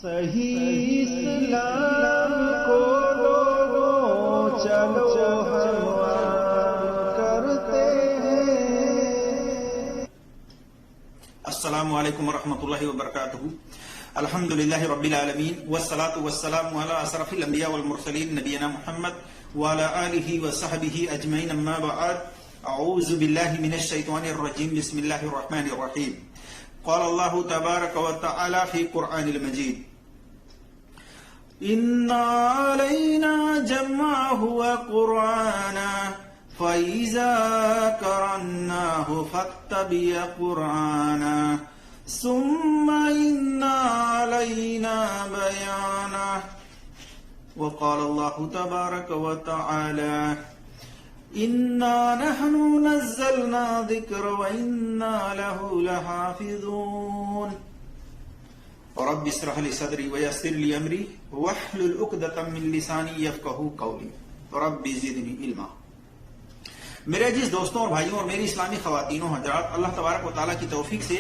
صحیح اسلام کو لوگوں چلو کرتے ہیں۔ السلام علیکم ورحمۃ اللہ وبرکاتہ۔ الحمدللہ رب العالمین والصلاة والسلام علی اشرف الانبیاء والمرسلین نبینا محمد وعلی آلہ وصحبہ اجمعین، اما بعد، اعوذ باللہ من الشیطان الرجیم، بسم اللہ الرحمن الرحیم۔ قال اللہ تبارک وتعالی فی قرآن المجید: اِنَّا عَلَيْنَا جَمْعَهُ وَقُرْآنَهُ فَإِذَا قَرَأْنَاهُ فَاتَّبِعْ قُرْآنَهُ ثُمَّ إِنَّ عَلَيْنَا بَيَانَهُ وَقَالَ اللَّهُ تَبَارَكَ وَتَعَالَى إِنَّا نَحْنُ نَزَّلْنَا الذِّكْرَ وَإِنَّا لَهُ لَحَافِظُونَ۔ رب اشرح لي صدري ويسر لي امري واحلل عقدة من لساني يفقهوا قولي رب زدني علما۔ میرے عزیز دوستوں اور بھائیوں اور میری اسلامی خواتین و حضرات، اللہ تبارک و تعالیٰ کی توفیق سے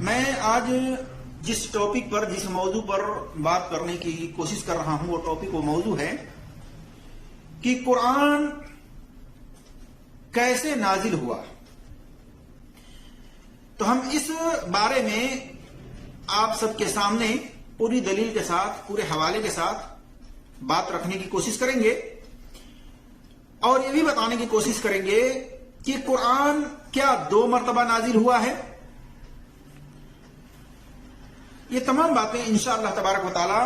میں آج جس ٹاپک پر، جس موضوع پر بات کرنے کی کوشش کر رہا ہوں، وہ ٹاپک، وہ موضوع ہے کہ قرآن کیسے نازل ہوا۔ تو ہم اس بارے میں آپ سب کے سامنے پوری دلیل کے ساتھ، پورے حوالے کے ساتھ بات رکھنے کی کوشش کریں گے، اور یہ بھی بتانے کی کوشش کریں گے کہ قرآن کیا 2 مرتبہ نازل ہوا ہے۔ یہ تمام باتیں انشاءاللہ تبارک و تعالی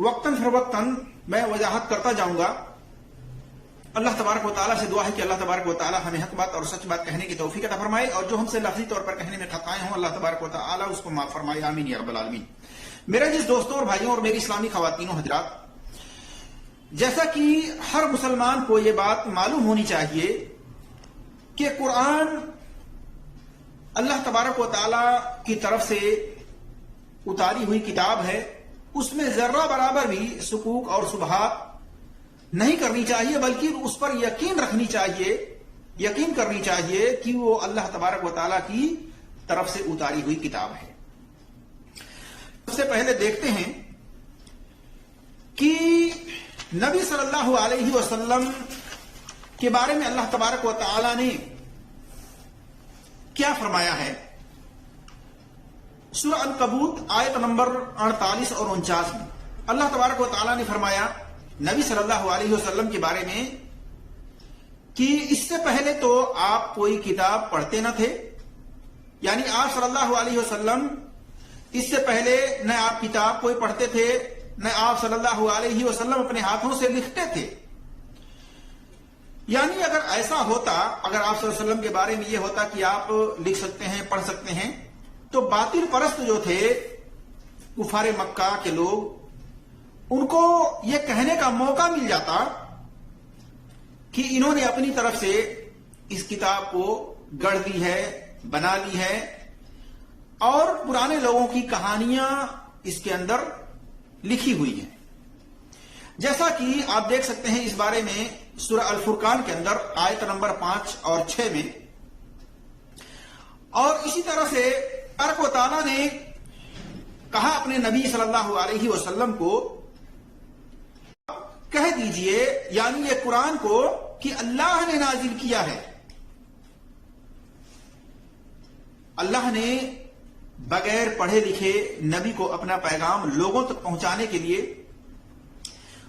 وقتاً فوقتاً میں وضاحت کرتا جاؤں گا۔ اللہ تبارک و تعالیٰ سے دعا ہے کہ اللہ تبارک و تعالیٰ ہمیں حق بات اور سچ بات کہنے کی توفیق عطا فرمائے، اور جو ہم سے لفظی طور پر کہنے میں خطائیں ہوں، اللہ تبارک و تعالیٰ اس کو معاف فرمائے، آمین یا رب العالمین۔ میرے جس دوستوں اور بھائیوں اور میری اسلامی خواتین و حضرات، جیسا کہ ہر مسلمان کو یہ بات معلوم ہونی چاہیے کہ قرآن اللہ تبارک و تعالیٰ کی طرف سے اتاری ہوئی کتاب ہے، اس میں ذرہ برابر بھی شکوک اور شبہات نہیں کرنی چاہیے، بلکہ اس پر یقین رکھنی چاہیے، یقین کرنی چاہیے کہ وہ اللہ تبارک و تعالیٰ کی طرف سے اتاری ہوئی کتاب ہے۔ سب سے پہلے دیکھتے ہیں کہ نبی صلی اللہ علیہ وسلم کے بارے میں اللہ تبارک و تعالیٰ نے کیا فرمایا ہے۔ سورہ العنکبوت آیت نمبر 48 اور 49 میں اللہ تبارک و تعالیٰ نے فرمایا نبی صلی اللہ علیہ وسلم کے بارے میں کہ اس سے پہلے تو آپ کوئی کتاب پڑھتے نہ تھے، یعنی آپ صلی اللہ علیہ وسلم اس سے پہلے نہ آپ کتاب کوئی پڑھتے تھے، نہ آپ صلی اللہ علیہ وسلم اپنے ہاتھوں سے لکھتے تھے۔ یعنی اگر ایسا ہوتا، اگر آپ صلی اللہ علیہ وسلم کے بارے میں یہ ہوتا کہ آپ لکھ سکتے ہیں، پڑھ سکتے ہیں، تو باطل پرست جو تھے کفار مکہ کے لوگ، ان کو یہ کہنے کا موقع مل جاتا کہ انہوں نے اپنی طرف سے اس کتاب کو گڑھ دی ہے، بنا لی ہے، اور پرانے لوگوں کی کہانیاں اس کے اندر لکھی ہوئی ہیں۔ جیسا کہ آپ دیکھ سکتے ہیں اس بارے میں سورہ الفرقان کے اندر آیت نمبر 5 اور 6 میں، اور اسی طرح سے تبارک و تعالیٰ نے کہا اپنے نبی صلی اللہ علیہ وسلم کو کہہ دیجئے، یعنی یہ قرآن کو، کہ اللہ نے نازل کیا ہے۔ اللہ نے بغیر پڑھے لکھے نبی کو اپنا پیغام لوگوں تک پہنچانے کے لیے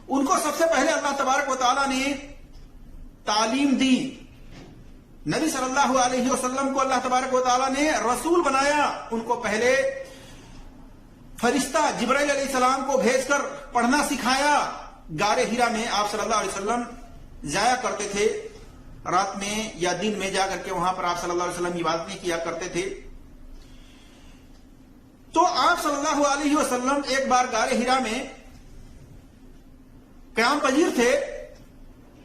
ان کو سب سے پہلے اللہ تبارک و تعالیٰ نے تعلیم دی۔ نبی صلی اللہ علیہ وسلم کو اللہ تبارک و تعالیٰ نے رسول بنایا، ان کو پہلے فرشتہ جبرائیل علیہ السلام کو بھیج کر پڑھنا سکھایا۔ غار ہرا میں آپ صلی اللہ علیہ وسلم جایا کرتے تھے، رات میں یا دن میں جا کر کے وہاں پر آپ صلی اللہ علیہ وسلم عبادتیں کیا کرتے تھے۔ تو آپ صلی اللہ علیہ وسلم ایک بار غار ہرا میں قیام پذیر تھے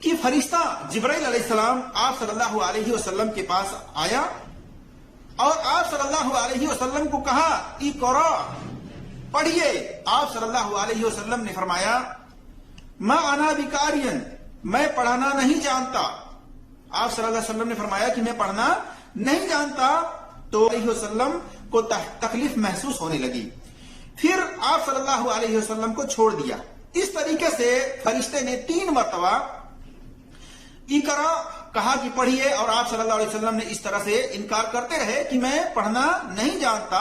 کہ فرشتہ جبرائیل علیہ السلام آپ صلی اللہ علیہ وسلم کے پاس آیا، اور آپ صلی اللہ علیہ وسلم کو کہا اقرا، پڑھیے۔ آپ صلی اللہ علیہ وسلم نے فرمایا ما انا بقارئ، میں پڑھانا نہیں جانتا۔ آپ صلی اللہ علیہ وسلم نے فرمایا کہ میں پڑھنا نہیں جانتا، تو علیہ وسلم کو تکلیف محسوس ہونے لگی۔ پھر آپ صلی اللہ علیہ وسلم کو چھوڑ دیا. اس طریقے سے فرشتے نے 3 مرتبہ اقرا کہا کہ پڑھیے، اور آپ صلی اللہ علیہ وسلم نے اس طرح سے انکار کرتے رہے کہ میں پڑھنا نہیں جانتا.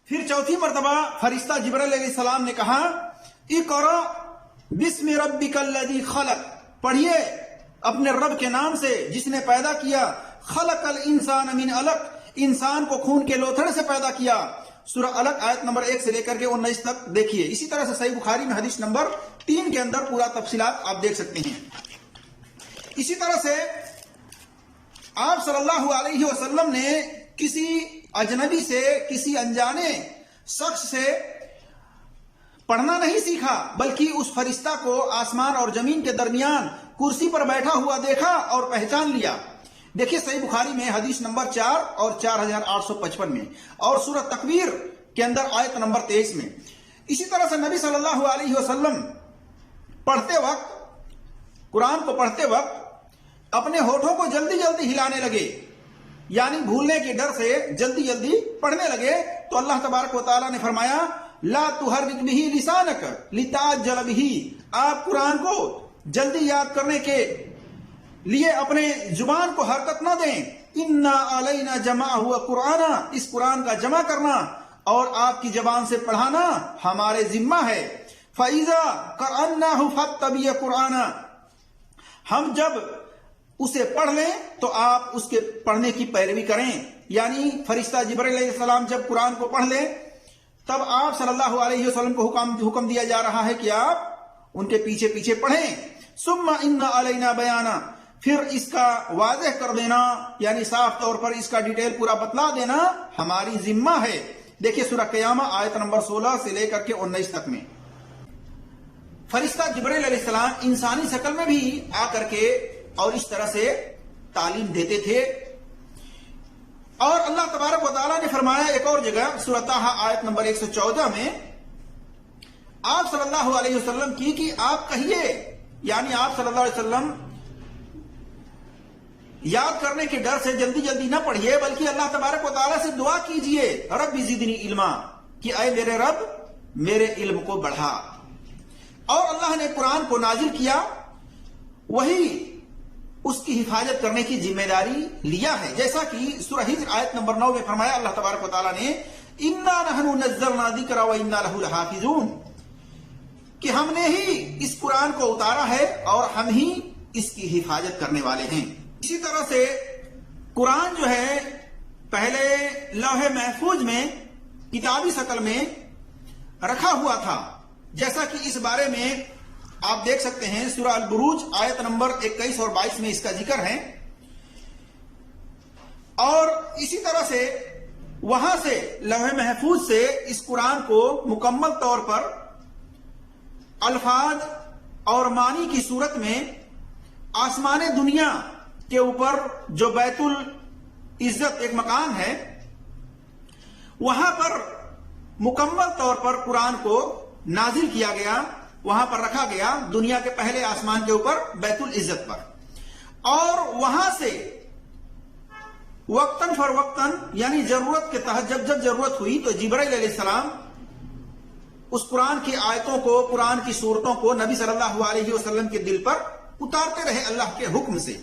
پھر 4تھی مرتبہ فرشتہ جبرائیل علیہ السلام نے کہا اقرا بسم ربک الذی خلق، پڑھیے اپنے رب کے نام سے جس نے پیدا کیا. خلق الانسان من علق، انسان کو خون کے لوتھڑے سے پیدا کیا. سورہ علق آیت نمبر 1 سے لے کر کے 19 تک دیکھیے. اسی طرح سے صحیح بخاری میں حدیث نمبر 3 کے اندر پورا تفصیلات آپ دیکھ سکتے ہیں. اسی طرح سے آپ صلی اللہ علیہ وسلم نے کسی اجنبی سے، کسی انجانے شخص سے پڑھنا نہیں سیکھا، بلکہ اس فرشتہ کو آسمان اور زمین کے درمیان کرسی پر بیٹھا ہوا دیکھا اور پہچان لیا. دیکھیے صحیح بخاری میں حدیث نمبر 4 اور 4855 میں، اور سورہ تکویر کے اندر آیت نمبر 23 میں. اسی طرح سے نبی صلی اللہ علیہ وسلم پڑھتے وقت، قرآن کو پڑھتے وقت اپنے ہونٹوں کو جلدی جلدی ہلانے لگے، یعنی بھولنے کے ڈر سے جلدی جلدی پڑھنے لگے. تو اللہ تبارک و تعالیٰ نے فرمایا لا تحرک بہ لسانک لتعجل بہ، آپ قرآن کو جلدی یاد کرنے کے لیے اپنے زبان کو حرکت نہ دیں. انا علینا جمعہ وقرآنا، اس قرآن کا جمع کرنا اور آپ کی زبان سے پڑھانا ہمارے ذمہ ہے. فَإِذَا قَرَأْنَاهُ فَاتَّبِعْ قُرْآنًا، ہم جب اسے پڑھ لیں تو آپ اس کے پڑھنے کی پیروی کریں. یعنی فرشتہ جبرائیل علیہ السلام جب قرآن کو پڑھ لیں تب آپ صلی اللہ علیہ وسلم کو حکم دیا جا رہا ہے کہ آپ ان کے پیچھے پیچھے پڑھیں. ثم ان علینا بیانا، پھر اس کا واضح کر دینا، یعنی صاف طور پر اس کا ڈیٹیل پورا بتلا دینا ہماری ذمہ ہے. دیکھیے سورہ قیامہ آیت نمبر 16 سے لے کر کے 19 تک میں فرشتہ جبرائیل علیہ السلام انسانی شکل میں بھی آ کر کے اور اس طرح سے تعلیم دیتے تھے. اور اللہ تبارک و تعالیٰ نے فرمایا ایک اور جگہ سورہ طٰہٰ آیت نمبر 114 میں آپ صلی اللہ علیہ وسلم کی کہ آپ کہیے، یعنی آپ صلی اللہ علیہ وسلم یاد کرنے کے ڈر سے جلدی جلدی نہ پڑھیے، بلکہ اللہ تبارک و تعالیٰ سے دعا کیجئے رب زدنی علما، کہ اے میرے رب میرے علم کو بڑھا. اور اللہ نے قرآن کو نازل کیا، وہی اس کی حفاظت کرنے کی ذمہ داری لیا ہے. جیسا کہ سورہ ہجر آیت نمبر 9 میں فرمایا اللہ تبارک و تعالیٰ نے اِنَّا نَحْنُ نَزَّلْنَا الذِّكْرَ وَإِنَّا لَهُ لَحَافِظُونَ، کہ ہم نے ہی اس قرآن کو اتارا ہے اور ہم ہی اس کی حفاظت کرنے والے ہیں. اسی طرح سے قرآن جو ہے پہلے لوح محفوظ میں کتابی شکل میں رکھا ہوا تھا، جیسا کہ اس بارے میں آپ دیکھ سکتے ہیں سورہ البروج آیت نمبر 21 اور 22 میں اس کا ذکر ہے. اور اسی طرح سے وہاں سے لوح محفوظ سے اس قرآن کو مکمل طور پر الفاظ اور معنی کی صورت میں آسمان دنیا کے اوپر جو بیت العزت ایک مکان ہے وہاں پر مکمل طور پر قرآن کو نازل کیا گیا، وہاں پر رکھا گیا دنیا کے پہلے آسمان کے اوپر بیت العزت پر. اور وہاں سے وقتاً فوقتاً، یعنی ضرورت کے تحت جب ضرورت ہوئی تو جبرائیل علیہ السلام اس قرآن کی آیتوں کو، قرآن کی صورتوں کو نبی صلی اللہ علیہ وسلم کے دل پر اتارتے رہے اللہ کے حکم سے.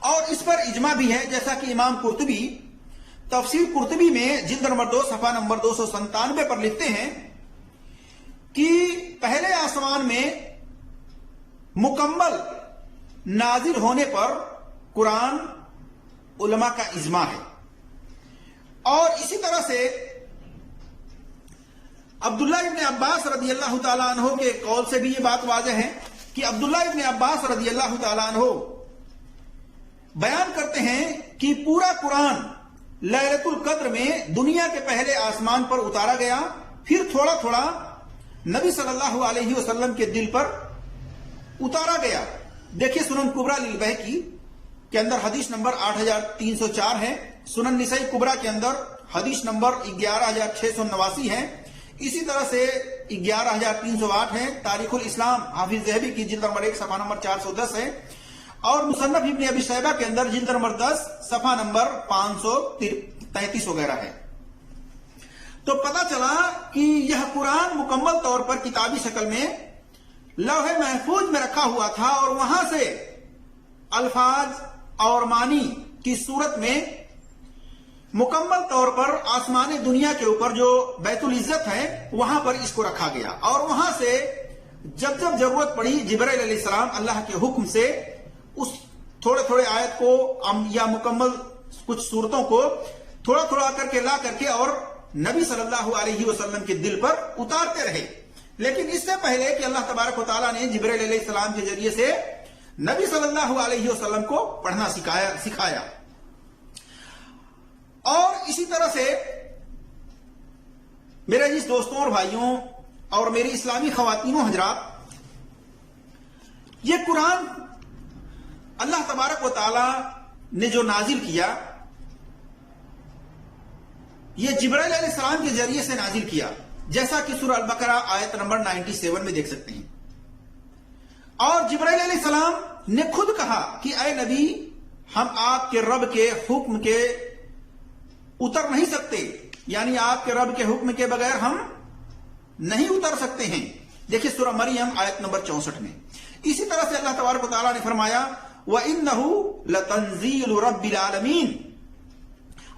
اور اس پر اجماع بھی ہے، جیسا کہ امام قرطبی تفسیر قرطبی میں جلد نمبر 2 صفحہ نمبر 297 پر لکھتے ہیں کہ پہلے آسمان میں مکمل نازل ہونے پر قرآن علماء کا اجماع ہے. اور اسی طرح سے عبداللہ ابن عباس رضی اللہ تعالیٰ عنہ کے قول سے بھی یہ بات واضح ہے کہ عبداللہ ابن عباس رضی اللہ تعالیٰ عنہ بیان کرتے ہیں کہ پورا قرآن لیلۃ القدر میں دنیا کے پہلے آسمان پر اتارا گیا، پھر تھوڑا تھوڑا نبی صلی اللہ علیہ وسلم کے دل پر اتارا گیا. دیکھیے سنن کبریٰ للبیہقی کے اندر حدیث نمبر 8304 ہے، سنن نسائی کبریٰ کے اندر حدیث نمبر 11689 ہے، اسی طرح سے 11308 ہے. تاریخ الاسلام حافظ ذہبی کی جلد نمبر 1 صفحہ نمبر 410 ہے، اور مصنف ابن ابی شیبہ کے اندر جلد نمبر 10 صفحہ نمبر 533 وغیرہ ہے. تو پتہ چلا کہ یہ قرآن مکمل طور پر کتابی شکل میں لوح محفوظ میں رکھا ہوا تھا، اور وہاں سے الفاظ اور معنی کی صورت میں مکمل طور پر آسمان دنیا کے اوپر جو بیت العزت ہے وہاں پر اس کو رکھا گیا، اور وہاں سے جب جب ضرورت پڑی جبرائیل علیہ السلام اللہ کے حکم سے اس تھوڑے تھوڑے آیت کو یا مکمل کچھ صورتوں کو تھوڑا تھوڑا کر کے لا کر کے اور نبی صلی اللہ علیہ وسلم کے دل پر اتارتے رہے۔ لیکن اس سے پہلے کہ اللہ تبارک و تعالیٰ نے جبرائیل علیہ السلام کے ذریعے سے نبی صلی اللہ علیہ وسلم کو پڑھنا سکھایا۔ اور اسی طرح سے میرے عزیز دوستوں اور بھائیوں اور میری اسلامی خواتین و حضرات، یہ قرآن اللہ تبارک و تعالی نے جو نازل کیا، یہ جبرائیل علیہ السلام کے ذریعے سے نازل کیا، جیسا کہ سورہ البقرہ آیت نمبر 97 میں دیکھ سکتے ہیں۔ اور جبرائیل علیہ السلام نے خود کہا کہ اے نبی، ہم آپ کے رب کے حکم کے اتر نہیں سکتے، یعنی آپ کے رب کے حکم کے بغیر ہم نہیں اتر سکتے ہیں۔ دیکھیں سورہ مریم آیت نمبر 64 میں۔ اسی طرح سے اللہ تبارک و تعالیٰ نے فرمایا وَإِنَّهُ لَتَنزِيلُ رَبِّ الْعَالَمِينَ،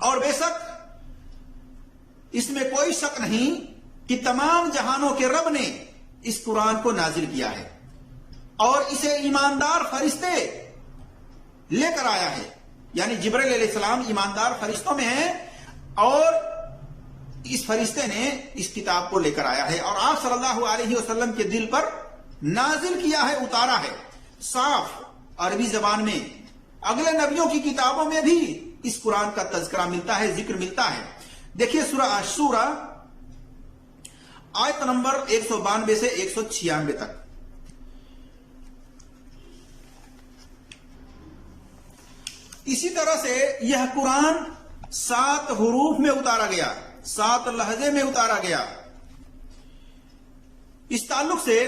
اور بے شک اس میں کوئی شک نہیں کہ تمام جہانوں کے رب نے اس قرآن کو نازل کیا ہے، اور اسے ایماندار فرشتے لے کر آیا ہے، یعنی جبرائیل علیہ السلام ایماندار فرشتوں میں ہیں، اور اس فرشتے نے اس کتاب کو لے کر آیا ہے اور آپ صلی اللہ علیہ وسلم کے دل پر نازل کیا ہے، اتارا ہے، صاف عربی زبان میں۔ اگلے نبیوں کی کتابوں میں بھی اس قرآن کا تذکرہ ملتا ہے، ذکر ملتا ہے۔ دیکھیے سورہ عاشورہ آیت نمبر 192 سے 196 تک۔ اسی طرح سے یہ قرآن 7 حروف میں اتارا گیا، 7 لہجے میں اتارا گیا۔ اس تعلق سے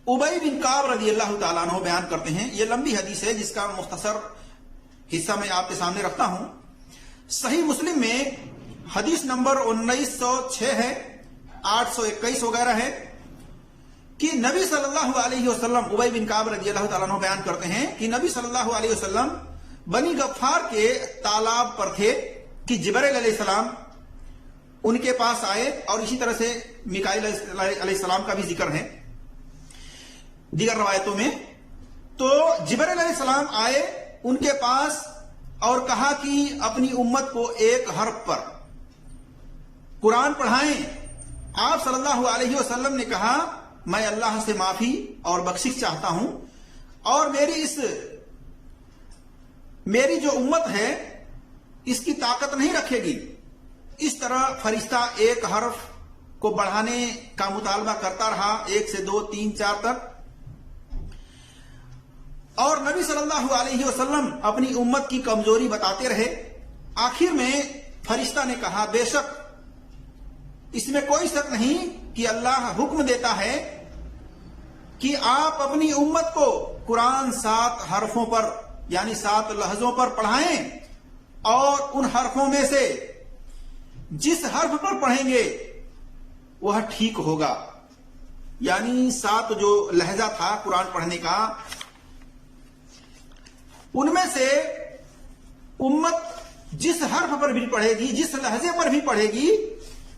ابی بن کعب رضی اللہ تعالیٰ عنہ بیان کرتے ہیں، یہ لمبی حدیث ہے جس کا مختصر حصہ میں آپ کے سامنے رکھتا ہوں۔ صحیح مسلم میں حدیث نمبر 1906 ہے، 821 وغیرہ ہے، کہ نبی صلی اللہ علیہ وسلم، ابی بن کعب رضی اللہ تعالیٰ عنہ بیان کرتے ہیں کہ نبی صلی اللہ علیہ وسلم بنی غفار کے تالاب پر تھے کہ جبرائیل علیہ السلام ان کے پاس آئے، اور اسی طرح سے میکائیل علیہ السلام کا بھی ذکر ہے دیگر روایتوں میں۔ تو جبرائیل علیہ السلام آئے ان کے پاس اور کہا کہ اپنی امت کو ایک حرف پر قرآن پڑھائیں۔ آپ صلی اللہ علیہ وسلم نے کہا میں اللہ سے معافی اور بخشش چاہتا ہوں، اور میری جو امت ہے اس کی طاقت نہیں رکھے گی۔ اس طرح فرشتہ ایک حرف کو بڑھانے کا مطالبہ کرتا رہا، 1 سے 2 3 4 تک، اور نبی صلی اللہ علیہ وسلم اپنی امت کی کمزوری بتاتے رہے۔ آخر میں فرشتہ نے کہا بے شک اس میں کوئی شک نہیں کہ اللہ حکم دیتا ہے کہ آپ اپنی امت کو قرآن 7 حرفوں پر یعنی 7 لہجوں پر پڑھائیں، اور ان حرفوں میں سے جس حرف پر پڑھیں گے وہ ٹھیک ہوگا۔ یعنی 7 جو لہجہ تھا قرآن پڑھنے کا، ان میں سے امت جس حرف پر بھی پڑھے گی، جس لہجے پر بھی پڑھے گی،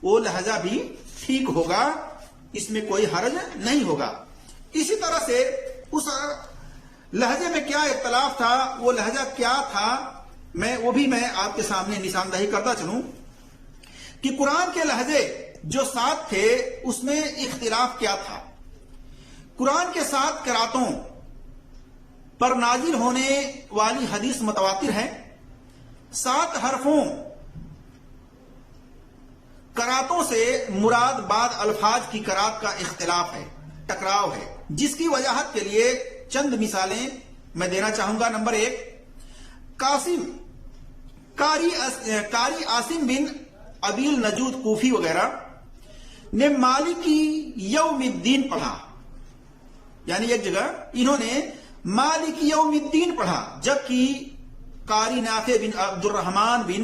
وہ لہجہ بھی ٹھیک ہوگا، اس میں کوئی حرج نہیں ہوگا۔ اسی طرح سے اس لہجے میں کیا اختلاف تھا، وہ لہجہ کیا تھا، وہ بھی میں آپ کے سامنے نشاندہی کرتا چلوں کہ قرآن کے لہجے جو 7 تھے اس میں اختلاف کیا تھا۔ قرآن کے 7 قراتوں پر نازل ہونے والی حدیث متواتر ہے۔ 7 حرفوں قراتوں سے مراد بعد الفاظ کی قرات کا اختلاف ہے، ٹکراؤ ہے، جس کی وضاحت کے لیے چند مثالیں میں دینا چاہوں گا۔ نمبر 1، قاری عاصم بن ابیل نجود کوفی وغیرہ نے مالکی یوم الدین پڑھا، یعنی ایک جگہ انہوں نے مالکی یوم الدین پڑھا، جبکہ قاری نافع بن عبد الرحمن بن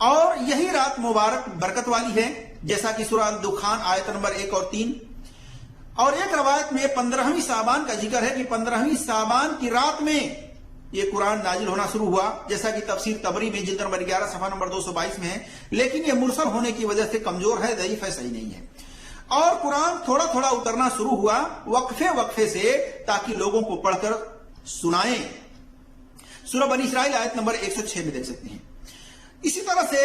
اور یہی رات مبارک برکت والی ہے، جیسا کہ سورہ الدخان آیت نمبر 1 اور 3۔ اور ایک روایت میں 15ویں شعبان کا ذکر ہے کہ 15ویں شعبان کی رات میں یہ قرآن نازل ہونا شروع ہوا، جیسا کہ تفسیر طبری میں جلد نمبر 11 صفحہ نمبر 222 میں ہے، لیکن یہ مرسل ہونے کی وجہ سے کمزور ہے، ضعیف ہے، صحیح نہیں ہے۔ اور قرآن تھوڑا تھوڑا اترنا شروع ہوا وقفے وقفے سے، تاکہ لوگوں کو پڑھ کر سنائیں۔ سورہ بنی اسرائیل آیت نمبر 106 میں دیکھ سکتے ہیں۔ اسی طرح سے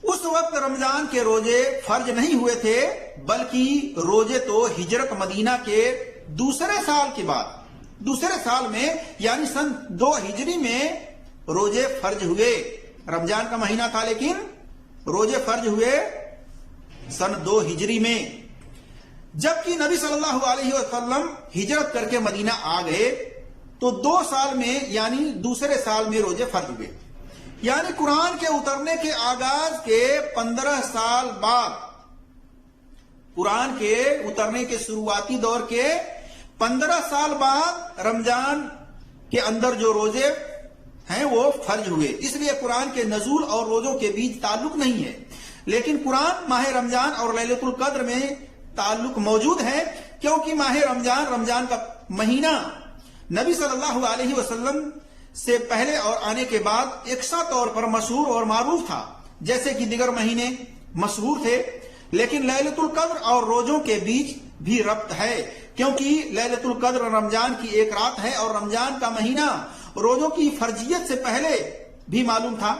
اس وقت رمضان کے روزے فرض نہیں ہوئے تھے، بلکہ روزے تو ہجرت مدینہ کے دوسرے سال کے بعد، دوسرے سال میں یعنی سن 2 ہجری میں روزے فرض ہوئے۔ رمضان کا مہینہ تھا لیکن روزے فرض ہوئے سن 2 ہجری میں، جبکہ نبی صلی اللہ علیہ وسلم ہجرت کر کے مدینہ آ گئے تو 2 سال میں یعنی دوسرے سال میں روزے فرض ہوئے۔ یعنی قرآن کے اترنے کے آغاز کے 15 سال بعد، قرآن کے اترنے کے شروعاتی دور کے 15 سال بعد رمضان کے اندر جو روزے ہیں وہ فرض ہوئے۔ اس لیے قرآن کے نزول اور روزوں کے بیچ تعلق نہیں ہے، لیکن قرآن ماہ رمضان اور لیلۃ القدر میں تعلق موجود ہے، کیونکہ ماہ رمضان کا مہینہ نبی صلی اللہ علیہ وسلم سے پہلے اور آنے کے بعد یکساں طور پر مشہور اور معروف تھا، جیسے کہ دیگر مہینے مشہور تھے، لیکن لیلۃ القدر اور روزوں کے بیچ بھی ربط ہے، کیونکہ لیلۃ القدر رمضان کی ایک رات ہے اور رمضان کا مہینہ روزوں کی فرضیت سے پہلے بھی معلوم تھا۔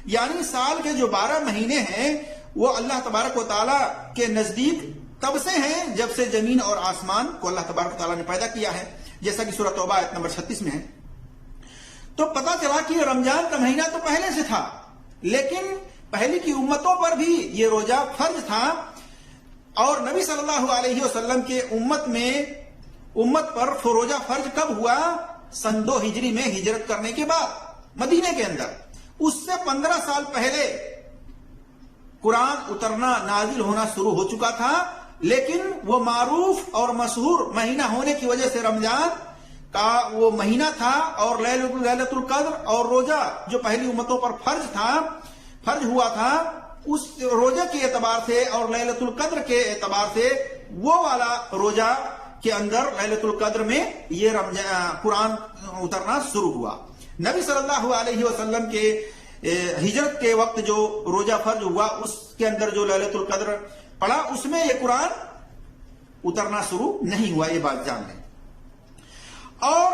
یعنی سال کے جو 12 مہینے ہیں وہ اللہ تبارک و تعالیٰ کے نزدیک تب سے ہیں جب سے زمین اور آسمان کو اللہ تبارک و تعالیٰ نے پیدا کیا ہے، جیسا کہ سورہ توبہ آیت نمبر 36 میں ہے۔ تو پتا چلا کہ رمضان کا مہینہ تو پہلے سے تھا، لیکن پہلی کی امتوں پر بھی یہ روزہ فرض تھا، اور نبی صلی اللہ علیہ وسلم کے امت پر روزہ فرض کب ہوا؟ سن 2 ہجری میں ہجرت کرنے کے بعد مدینے کے اندر۔ اس سے 15 سال پہلے قرآن اترنا نازل ہونا شروع ہو چکا تھا، لیکن وہ معروف اور مشہور مہینہ ہونے کی وجہ سے رمضان کا وہ مہینہ تھا، اور لیلۃ القدر اور روزہ جو پہلی امتوں پر فرض ہوا تھا، اس روزہ کے اعتبار سے اور لیلۃ القدر کے اعتبار سے وہ والا روزہ کے اندر لیلۃ القدر میں یہ قرآن اترنا شروع ہوا۔ نبی صلی اللہ علیہ وسلم کے ہجرت کے وقت جو روزہ فرض ہوا اس کے اندر جو لیلۃ القدر پڑا، اس میں یہ قرآن اترنا شروع نہیں ہوا، یہ بات جان لیں۔ اور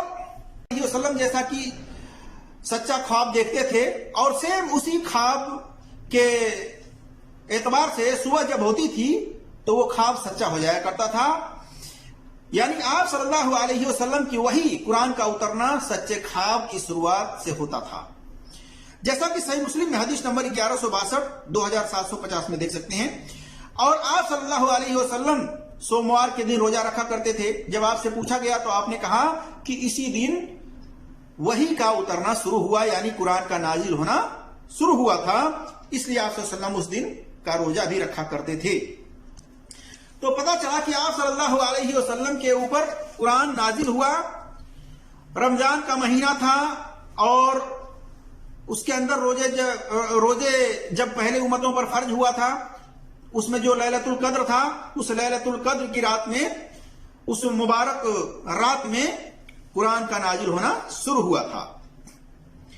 علیہ وسلم جیسا کہ سچا خواب دیکھتے تھے، اور سیم اسی خواب کے اعتبار سے صبح جب ہوتی تھی تو وہ خواب سچا ہو جایا کرتا تھا۔ یعنی آپ صلی اللہ علیہ وسلم کی وحی قرآن کا اترنا سچے خواب کی شروعات سے ہوتا تھا، جیسا کہ صحیح مسلم میں حدیث نمبر 1162 2750 میں دیکھ سکتے ہیں۔ اور آپ صلی اللہ علیہ وسلم سوموار کے دن روزہ رکھا کرتے تھے۔ جب آپ سے پوچھا گیا تو آپ نے کہا کہ اسی دن وحی کا اترنا شروع ہوا، یعنی قرآن کا نازل ہونا شروع ہوا تھا، اس لیے آپ صلی اللہ علیہ وسلم اس دن کا روزہ بھی رکھا کرتے تھے۔ تو پتا چلا کہ آپ صلی اللہ علیہ وسلم کے اوپر قرآن نازل ہوا، رمضان کا مہینہ تھا، اور اس کے اندر روزے جب پہلے امتوں پر فرض ہوا تھا، اس میں جو لیلۃ القدر تھا، اس لیلۃ القدر کی رات میں، اس مبارک رات میں قرآن کا نازل ہونا شروع ہوا تھا۔